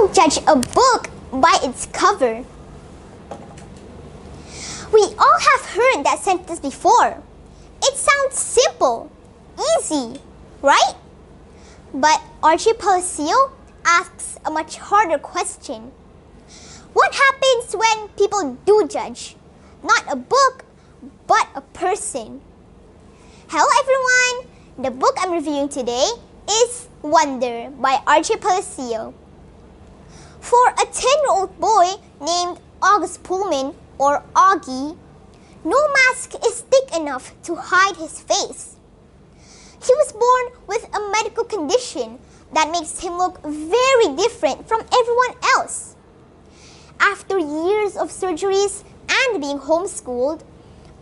Don't judge a book by its cover. We all have heard that sentence before. It sounds simple, easy, right? But R.J. Palacio asks a much harder question. What happens when people do judge? Not a book, but a person. Hello everyone! The book I'm reviewing today is Wonder by R.J. Palacio. For a 10-year-old boy named August Pullman, or Augie, no mask is thick enough to hide his face. He was born with a medical condition that makes him look very different from everyone else. After years of surgeries and being homeschooled,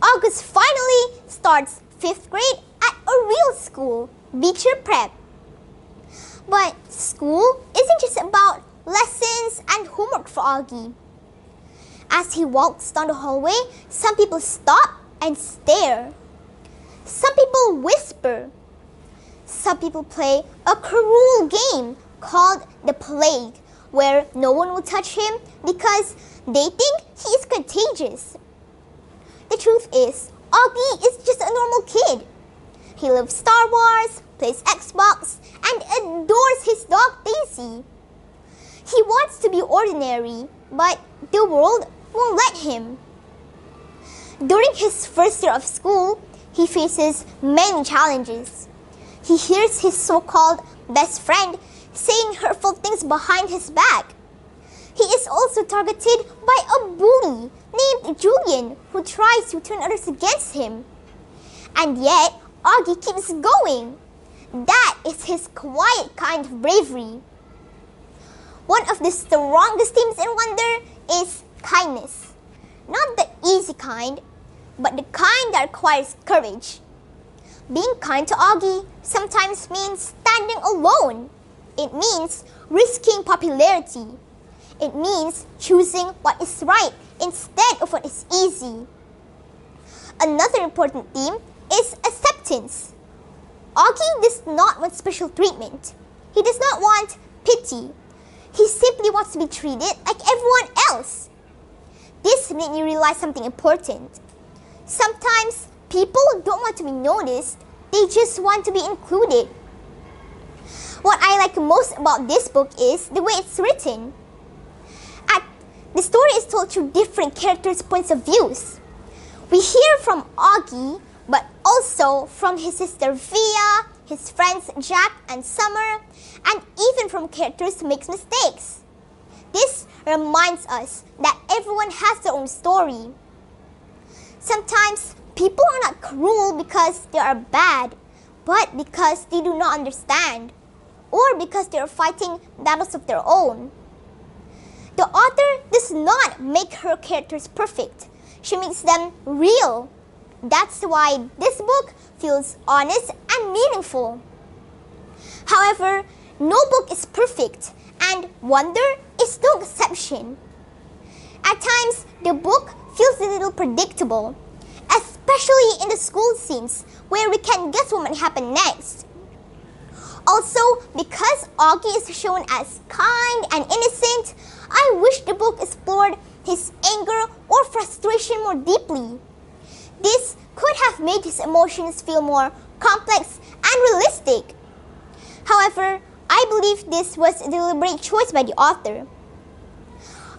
August finally starts 5th grade at a real school, Beecher Prep. But school isn't just about lessons and homework for Augie. As he walks down the hallway, some people stop and stare. Some people whisper. Some people play a cruel game called the Plague, where no one will touch him because they think he is contagious. The truth is, Augie is just a normal kid. He loves Star Wars, plays Xbox, and adores his dog Daisy. He wants to be ordinary, but the world won't let him. During his first year of school, he faces many challenges. He hears his so-called best friend saying hurtful things behind his back. He is also targeted by a bully named Julian who tries to turn others against him. And yet, Augie keeps going. That is his quiet kind of bravery. One of the strongest themes in Wonder is kindness. Not the easy kind, but the kind that requires courage. Being kind to Augie sometimes means standing alone. It means risking popularity. It means choosing what is right instead of what is easy. Another important theme is acceptance. Augie does not want special treatment. He does not want pity. He simply wants to be treated like everyone else. This made me realize something important. Sometimes people don't want to be noticed, they just want to be included. What I like most about this book is the way it's written. The story is told through different characters' points of views. We hear from Augie, but also from his sister Via, his friends Jack and Summer, and even from characters who make mistakes. This reminds us that everyone has their own story. Sometimes people are not cruel because they are bad, but because they do not understand, or because they are fighting battles of their own. The author does not make her characters perfect. She makes them real. That's why this book feels honest and meaningful. However, no book is perfect, and Wonder is no exception. At times, the book feels a little predictable, especially in the school scenes where we can't guess what might happen next. Also, because Augie is shown as kind and innocent, I wish the book explored his anger or frustration more deeply. This could have made his emotions feel more complex and realistic. However, I believe this was a deliberate choice by the author.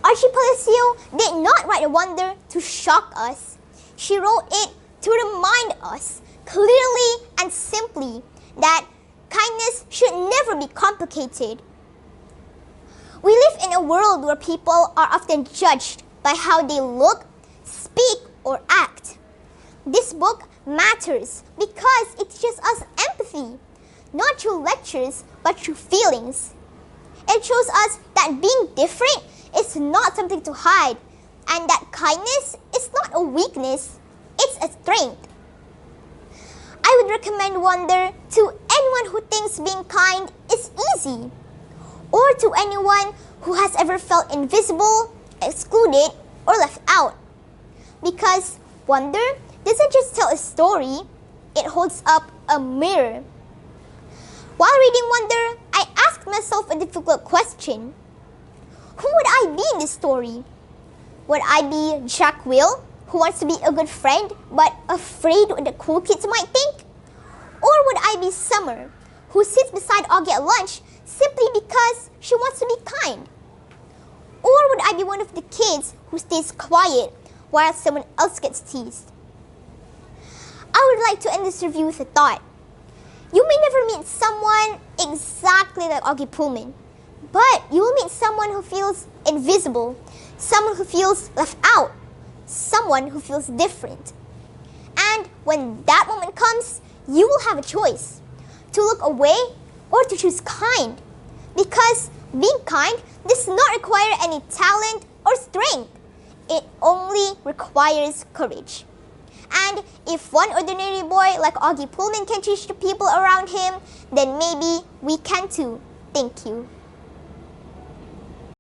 R.J. Palacio did not write a Wonder to shock us. She wrote it to remind us clearly and simply that kindness should never be complicated. We live in a world where people are often judged by how they look, speak, or act. This book matters because it teaches us empathy, not through lectures, but through feelings. It shows us that being different is not something to hide, and that kindness is not a weakness, it's a strength. I would recommend Wonder to anyone who thinks being kind is easy, or to anyone who has ever felt invisible, excluded, or left out. Because Wonder doesn't just tell a story, it holds up a mirror. While reading Wonder, I asked myself a difficult question. I be in this story? Would I be Jack Will, who wants to be a good friend but afraid what the cool kids might think? Or would I be Summer, who sits beside Augie at lunch simply because she wants to be kind? Or would I be one of the kids who stays quiet while someone else gets teased? I would like to end this review with a thought. You may never meet someone exactly like Augie Pullman, but you will meet someone who feels invisible, someone who feels left out, someone who feels different. And when that moment comes, you will have a choice to look away or to choose kind. Because being kind does not require any talent or strength. It only requires courage. And if one ordinary boy like Augie Pullman can teach the people around him, then maybe we can too. Thank you.